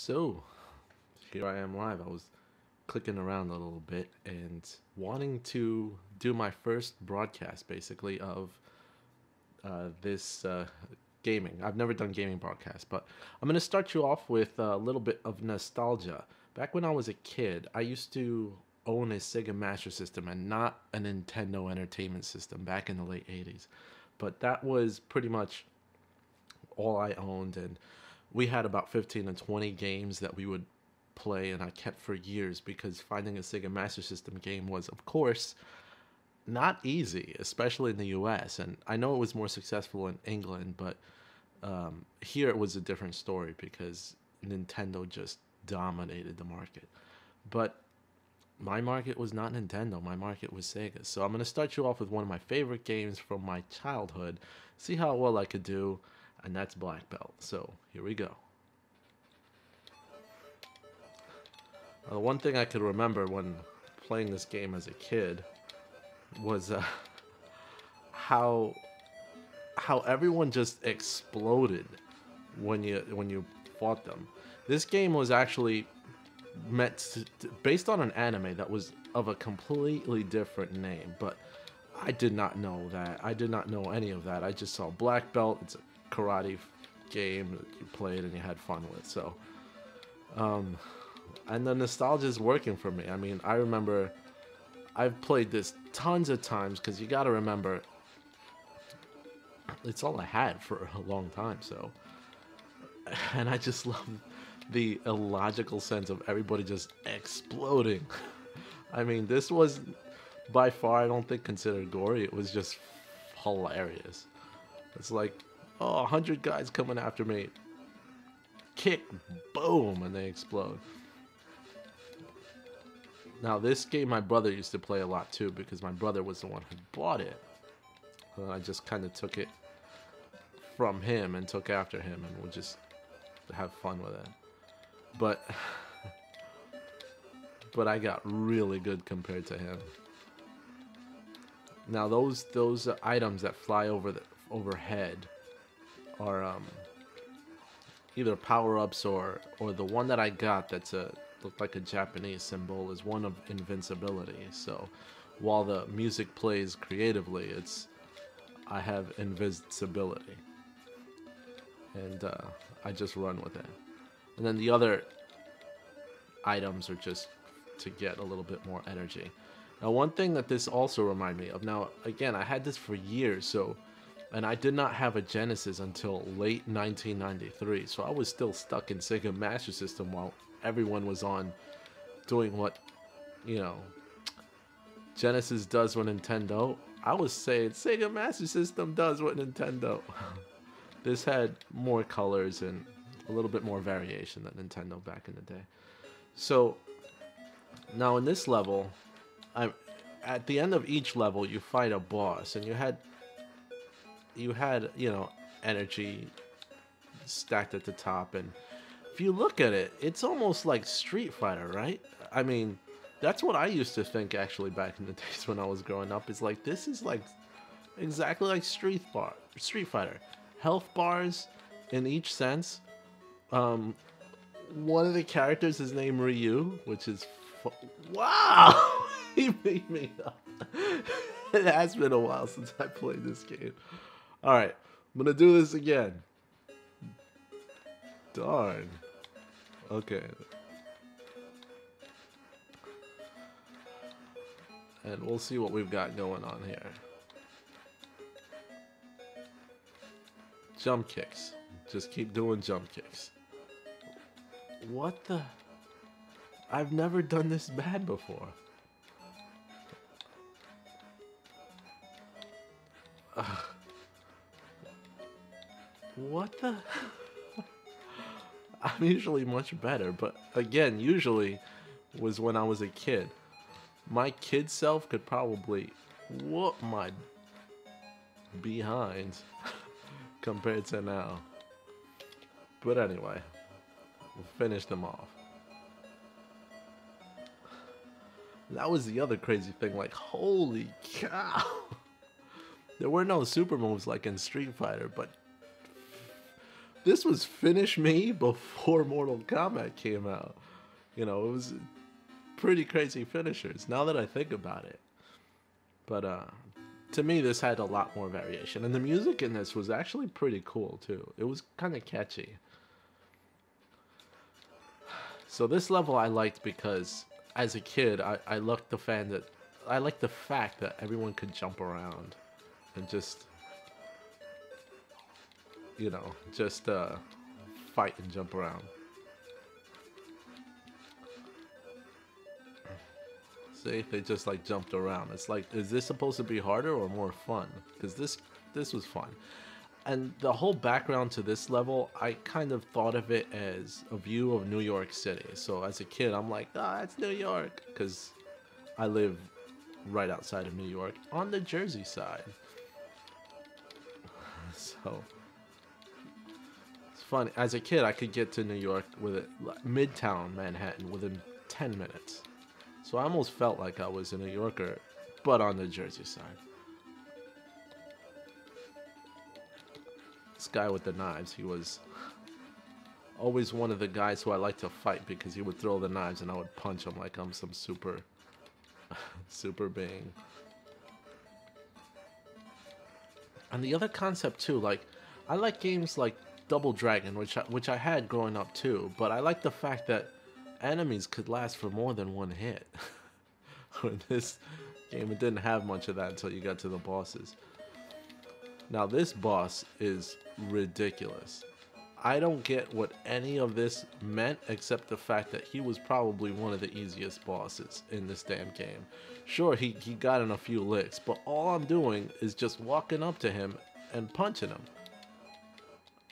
So, here I am live. I was clicking around a little bit and wanting to do my first broadcast, basically, of this gaming. I've never done gaming broadcast, but I'm going to start you off with a little bit of nostalgia. Back when I was a kid, I used to own a Sega Master System and not a Nintendo Entertainment System back in the late 80s. But that was pretty much all I owned, and we had about 15 to 20 games that we would play, and I kept for years because finding a Sega Master System game was, of course, not easy, especially in the US. And I know it was more successful in England, but here it was a different story because Nintendo just dominated the market. But my market was not Nintendo, my market was Sega. So I'm going to start you off with one of my favorite games from my childhood, see how well I could do, and that's Black Belt. So here we go. One thing I could remember when playing this game as a kid was how everyone just exploded when you fought them. This game was actually based on an anime that was of a completely different name, but I did not know that. I did not know any of that. I just saw Black Belt. It's a karate game that you played and you had fun with. So, and the nostalgia is working for me. I mean, I remember I've played this tons of times because you got to remember it's all I had for a long time. So, and I just love the illogical sense of everybody just exploding. I mean, this was by far, I don't think, considered gory. It was just hilarious. It's like, oh, 100 guys coming after me. Kick, boom, and they explode. Now, this game my brother used to play a lot too because my brother was the one who bought it. And I just kind of took it from him and took after him and would just have fun with it. But I got really good compared to him. Now those items that fly overhead are either power-ups or the one that I got that's looked like a Japanese symbol is one of invincibility. So while the music plays creatively, I have invincibility, and I just run with it. And then the other items are just to get a little bit more energy. Now, one thing that this also reminded me of, now, again, I had this for years, and I did not have a Genesis until late 1993, so I was still stuck in Sega Master System while everyone was on doing what, Genesis does with Nintendo. I was saying Sega Master System does what Nintendo. This had more colors and a little bit more variation than Nintendo back in the day. So now in this level, at the end of each level you fight a boss, and you had energy stacked at the top, and if you look at it, it's almost like Street Fighter, right? I mean, that's what I used to think actually back in the days when I was growing up. It's like, this is like exactly like Street Fighter. Health bars in each sense. One of the characters is named Ryu, which is wow. He made me up. It has been a while since I played this game. All right, I'm gonna do this again. Darn. Okay. And we'll see what we've got going on here. Jump kicks. Just keep doing jump kicks. What the? I've never done this bad before. What the? I'm usually much better, but again, usually was when I was a kid. My kid self could probably whoop my behind compared to now. But anyway, we'll finish them off. That was the other crazy thing, like, holy cow! There were no super moves like in Street Fighter, but This was Finish Me before Mortal Kombat came out. You know, it was pretty crazy finishers now that I think about it. But to me, this had a lot more variation, and the music in this was actually pretty cool too. It was kind of catchy. So this level I liked because as a kid, I liked the fact that everyone could jump around and just, you know, just fight and jump around. See, they just like jumped around. It's like, is this supposed to be harder or more fun? Because this was fun. And the whole background to this level, I kind of thought of it as a view of New York City. So as a kid, I'm like, ah, it's New York, because I live right outside of New York on the Jersey side. So it's funny. As a kid, I could get to New York with it, Midtown Manhattan, within 10 minutes. So I almost felt like I was a New Yorker, but on the Jersey side. This guy with the knives, he was always one of the guys who I liked to fight because he would throw the knives and I would punch him like I'm some super being. And the other concept too, like, I like games like Double Dragon, which I had growing up too, but I like the fact that enemies could last for more than one hit. In this game, it didn't have much of that until you got to the bosses. Now this boss is ridiculous. I don't get what any of this meant except the fact that he was probably one of the easiest bosses in this damn game. Sure, he got in a few licks, but all I'm doing is just walking up to him and punching him.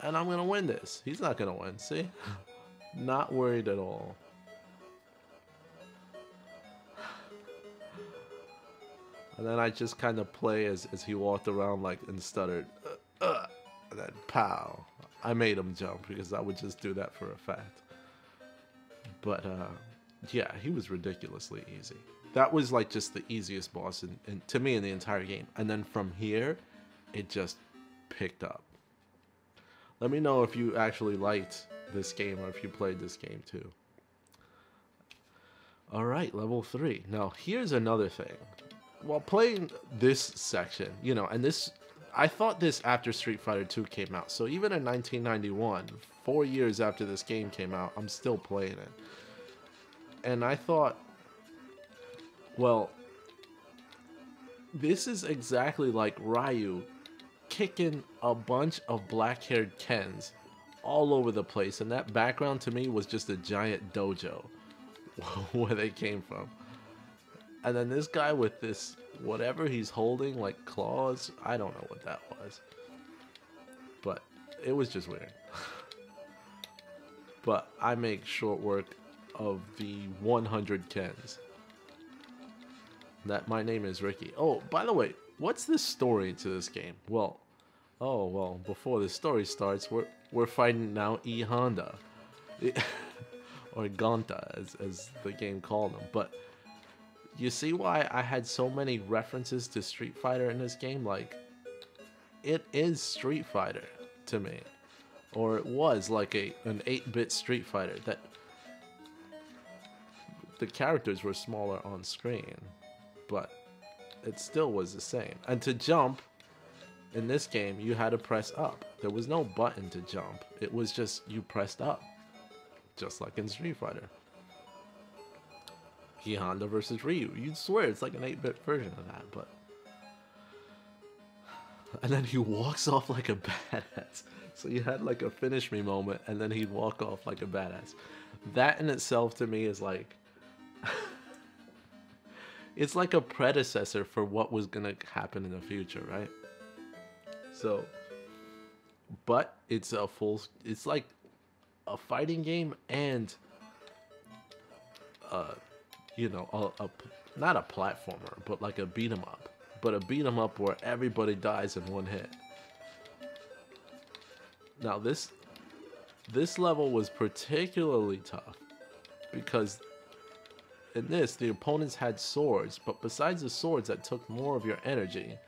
And I'm gonna win this. He's not gonna win, see? Not worried at all. And then I just kind of play as he walked around like and stuttered, and then pow. I made him jump because I would just do that for a fact. But yeah, he was ridiculously easy. That was like just the easiest boss to me in the entire game. And then from here, it just picked up. Let me know if you actually liked this game or if you played this game too. Alright, level 3. Now here's another thing. While playing this section, you know, and this, I thought this after Street Fighter 2 came out. So even in 1991, 4 years after this game came out, I'm still playing it. And I thought, well, this is exactly like Ryu kicking a bunch of black-haired Kens all over the place. And that background to me was just a giant dojo where they came from. And then this guy with this, whatever he's holding, like claws, I don't know what that was. But it was just weird. But I make short work of the 100 Kens. That my name is Ricky. Oh, by the way, what's the story to this game? Well, before the story starts, we're fighting now E Honda. Or Gonta, as the game called him. But you see why I had so many references to Street Fighter in this game? Like, it is Street Fighter to me. Or it was like an 8-bit Street Fighter that the characters were smaller on screen, but it still was the same. And to jump in this game, you had to press up. There was no button to jump. It was just you pressed up, just like in Street Fighter. E Honda versus Ryu. You'd swear it's like an 8-bit version of that, but... And then he walks off like a badass. So you had like a finish me moment, and then he'd walk off like a badass. That in itself to me is like... it's like a predecessor for what was gonna happen in the future, right? So... But it's a full... It's like a fighting game and... you know, not a platformer, but like a beat 'em up. But a beat 'em up where everybody dies in one hit. Now this level was particularly tough because in this the opponents had swords, but besides the swords that took more of your energy,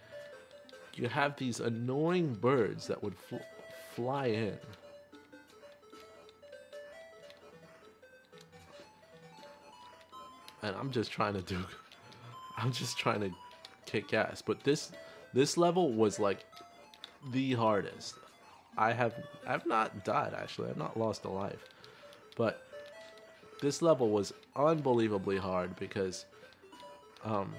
you have these annoying birds that would fly in and I'm just trying to do, I'm just trying to kick ass. But this level was like the hardest. I've not died actually. I've not lost a life, but this level was unbelievably hard um,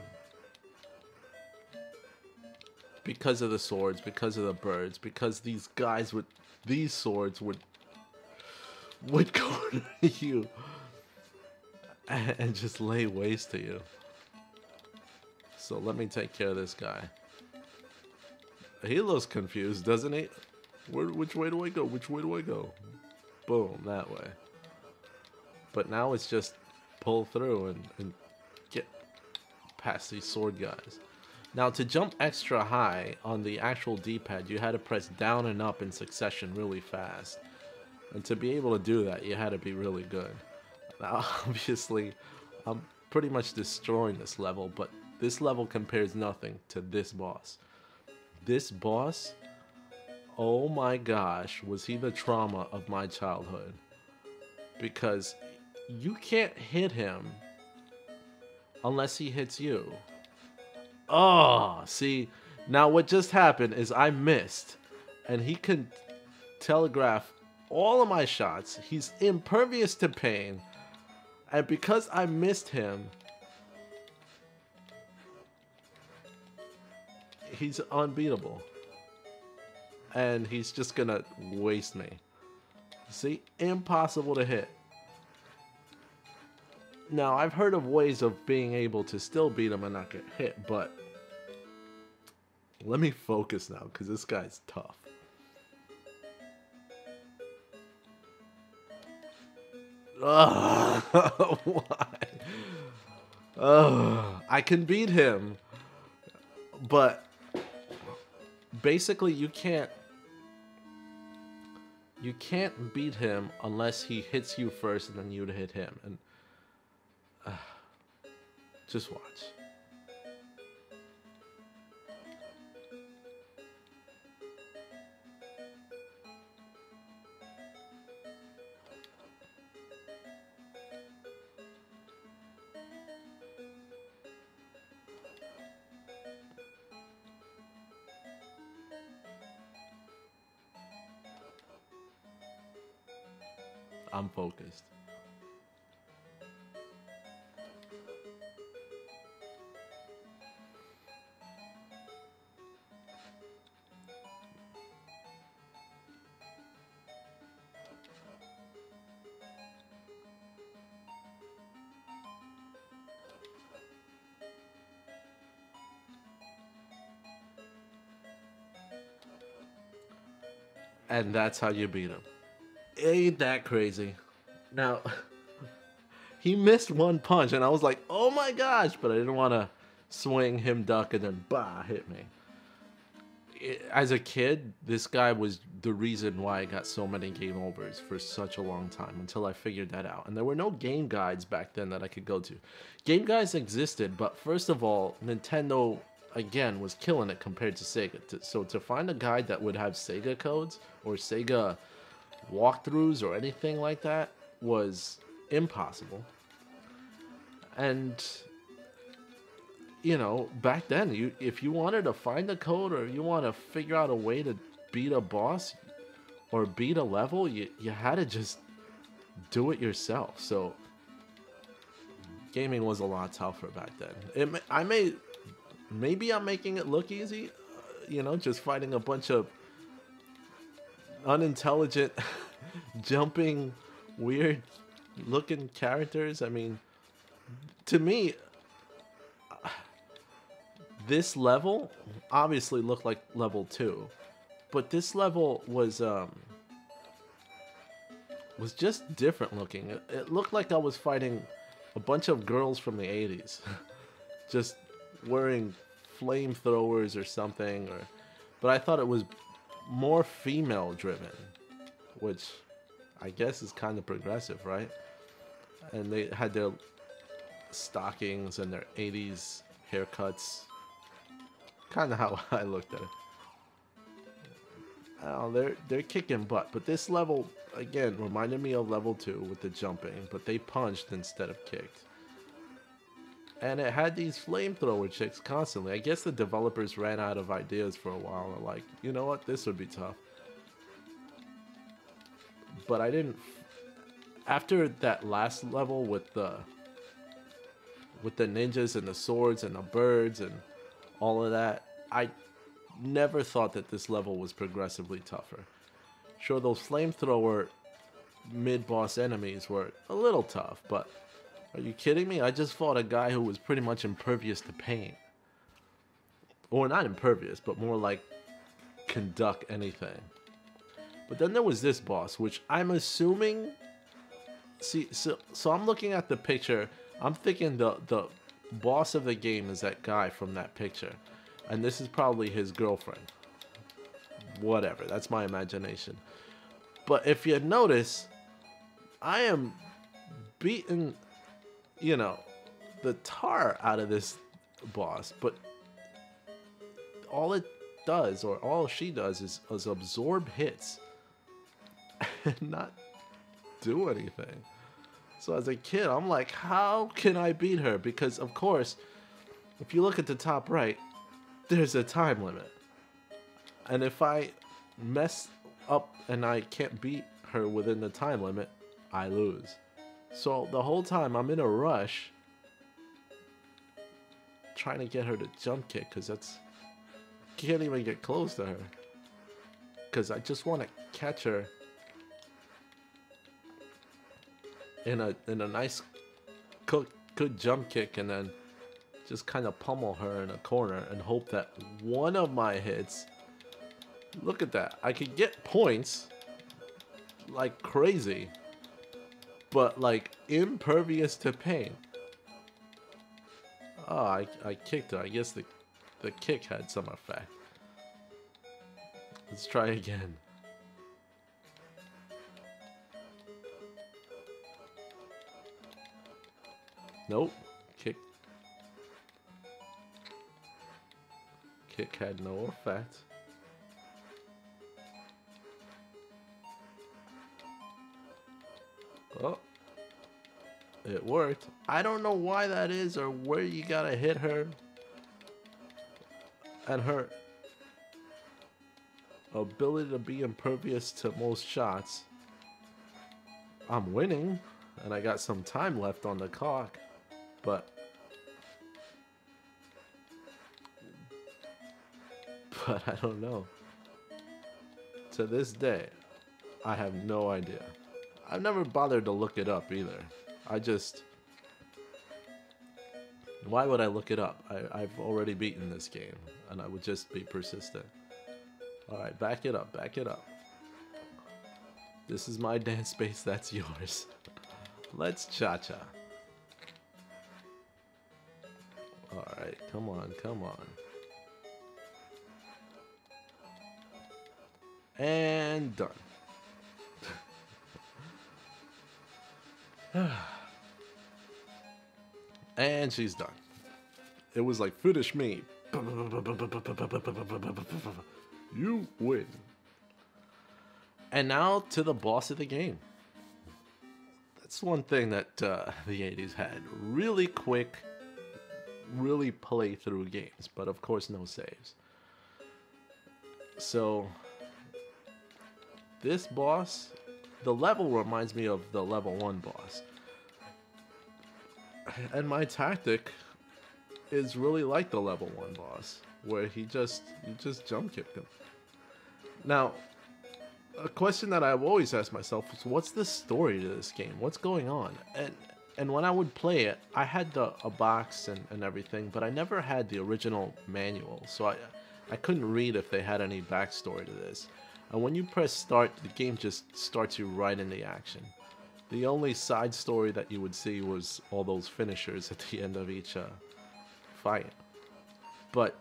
because of the swords, because of the birds, because these guys with these swords would corner you and just lay waste to you. So let me take care of this guy. He looks confused, doesn't he? Which way do I go? Which way do I go? Boom, that way. But now it's just pull through and get past these sword guys. Now to jump extra high on the actual D-pad, you had to press down and up in succession really fast. And to be able to do that, you had to be really good. Now, obviously, I'm pretty much destroying this level, but this level compares nothing to this boss. This boss, oh my gosh, was he the trauma of my childhood. Because you can't hit him unless he hits you. Oh, see, now what just happened is I missed, and he can telegraph all of my shots. He's impervious to pain, and because I missed him, he's unbeatable. And he's just gonna waste me. See? Impossible to hit. Now, I've heard of ways of being able to still beat him and not get hit, but let me focus now, because this guy's tough. Ugh, why? Ugh, I can beat him, but basically you can't beat him unless he hits you first and then you hit him. And just watch. I'm focused. And that's how you beat him. Ain't that crazy? Now, he missed one punch, and I was like, oh my gosh, but I didn't want to swing him, duck, and then bah, hit me. As a kid, this guy was the reason why I got so many game overs for such a long time, until I figured that out. And there were no game guides back then that I could go to. Game guides existed, but first of all, Nintendo, again, was killing it compared to Sega. So to find a guide that would have Sega codes, or Sega walkthroughs, or anything like that, was impossible. And you know, back then, if you wanted to find a code, or you want to figure out a way to beat a boss or beat a level, you had to just do it yourself. So gaming was a lot tougher back then. Maybe I'm making it look easy, you know, just fighting a bunch of unintelligent jumping weird looking characters. I mean, to me, this level obviously looked like level 2, but this level was just different looking. It looked like I was fighting a bunch of girls from the 80s just wearing flamethrowers or something, but I thought it was more female driven, which I guess is kind of progressive, right? And they had their stockings and their 80s haircuts. Kind of how I looked at it. Oh, they're kicking butt, but this level again reminded me of level 2 with the jumping, but they punched instead of kicked. And it had these flamethrower chicks constantly. I guess the developers ran out of ideas for a while. They're like, you know what, this would be tough. But I didn't. After that last level with the ninjas and the swords and the birds and all of that, I never thought that this level was progressively tougher. Sure, those flamethrower mid-boss enemies were a little tough, but are you kidding me? I just fought a guy who was pretty much impervious to pain. Or not impervious, but more like can duck anything. But then there was this boss, which I'm assuming... See, so I'm looking at the picture. I'm thinking the boss of the game is that guy from that picture. And this is probably his girlfriend. Whatever, that's my imagination. But if you notice, I am beating, you know, the tar out of this boss. But all it does, or all she does, is absorb hits. And not do anything. So as a kid, I'm like, how can I beat her? Because, of course, if you look at the top right, there's a time limit. And if I mess up and I can't beat her within the time limit, I lose. So the whole time I'm in a rush trying to get her to jump kick, because that's... can't even get close to her. Because I just want to catch her in a nice good jump kick, and then just kind of pummel her in a corner and hope that one of my hits... Look at that. I could get points like crazy, but like impervious to pain. Oh, I kicked her. I guess the kick had some effect. Let's try again. Nope. Kick had no effect. Oh, it worked. I don't know why that is, or where you gotta hit her. And her ability to be impervious to most shots. I'm winning, and I got some time left on the clock, but I don't know. To this day, I have no idea. I've never bothered to look it up either. I just... Why would I look it up? I've already beaten this game, and I would just be persistent. Alright, back it up, back it up. This is my dance space, that's yours. Let's cha-cha. Alright, come on, come on. And done. And she's done. It was like, finish me. You win. And now to the boss of the game. That's one thing that the 80s had. Really quick, really play through games. But of course no saves. So this boss... The level reminds me of the level 1 boss. And my tactic is really like the level 1 boss, where you just jump kick him. Now, a question that I've always asked myself is, what's the story to this game? What's going on? And when I would play it, I had a box and everything, but I never had the original manual, so I couldn't read if they had any backstory to this. And when you press start, the game just starts you right in the action. The only side story that you would see was all those finishers at the end of each fight. But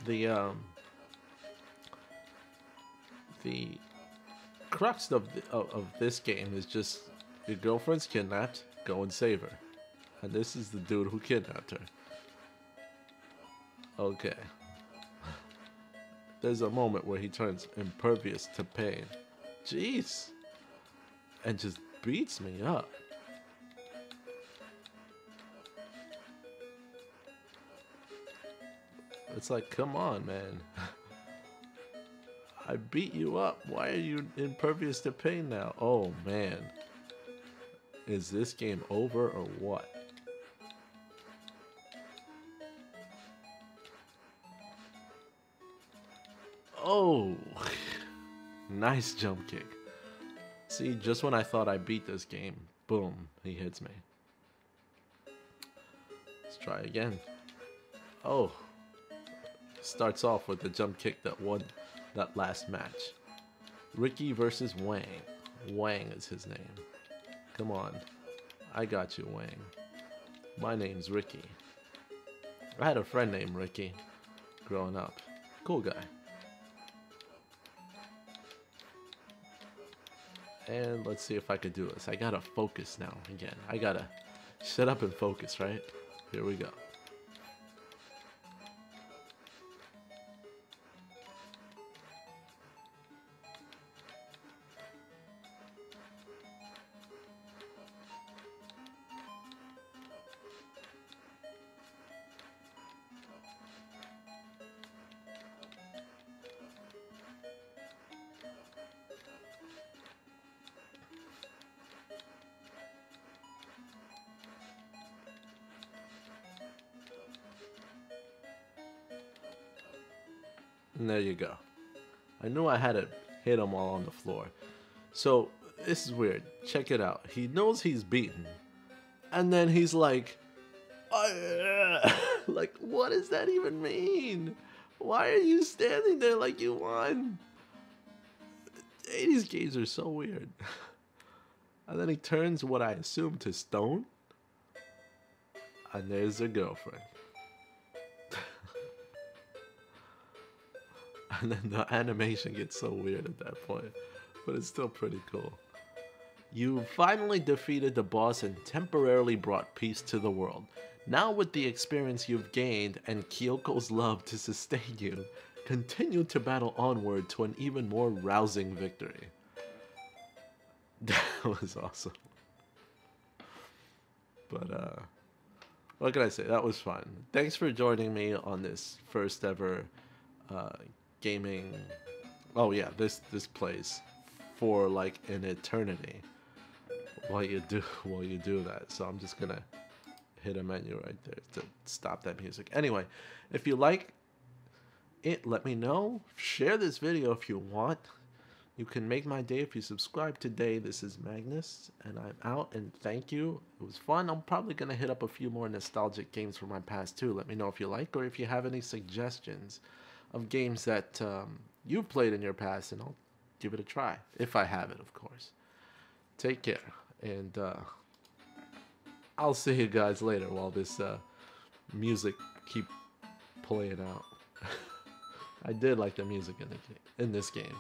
the crux of this game is just, your girlfriend's kidnapped, go and save her. And this is the dude who kidnapped her. Okay. There's a moment where he turns impervious to pain. Jeez. And just beats me up. It's like, come on, man. I beat you up. Why are you impervious to pain now? Oh, man. Is this game over or what? Oh. Nice jump kick. See, just when I thought I beat this game, boom, he hits me. Let's try again. Oh. Starts off with the jump kick that won that last match. Ricky versus Wang. Wang is his name. Come on. I got you, Wang. My name's Ricky. I had a friend named Ricky growing up. Cool guy. And let's see if I could do this. I gotta focus now again. I gotta shut up and focus, right? Here we go. And there you go. I knew I had to hit him while on the floor. So, this is weird. Check it out. He knows he's beaten. And then he's like, like, what does that even mean? Why are you standing there like you won? 80s games are so weird. And then he turns what I assume to stone. And there's a girlfriend. And then the animation gets so weird at that point. But it's still pretty cool. You finally defeated the boss and temporarily brought peace to the world. Now with the experience you've gained and Kyoko's love to sustain you, continue to battle onward to an even more rousing victory. That was awesome. But what can I say? That was fun. Thanks for joining me on this first ever gaming. Oh yeah, this plays for like an eternity while you do that. So I'm just gonna hit a menu right there to stop that music. Anyway, if you like it, let me know. Share this video if you want. You can make my day if you subscribe today. This is Magnus, and I'm out, and thank you. It was fun. I'm probably going to hit up a few more nostalgic games from my past, too. Let me know if you like, or if you have any suggestions of games that you've played in your past, and I'll give it a try. If I have it, of course. Take care, and I'll see you guys later while this music keep playing out. I did like the music in this game.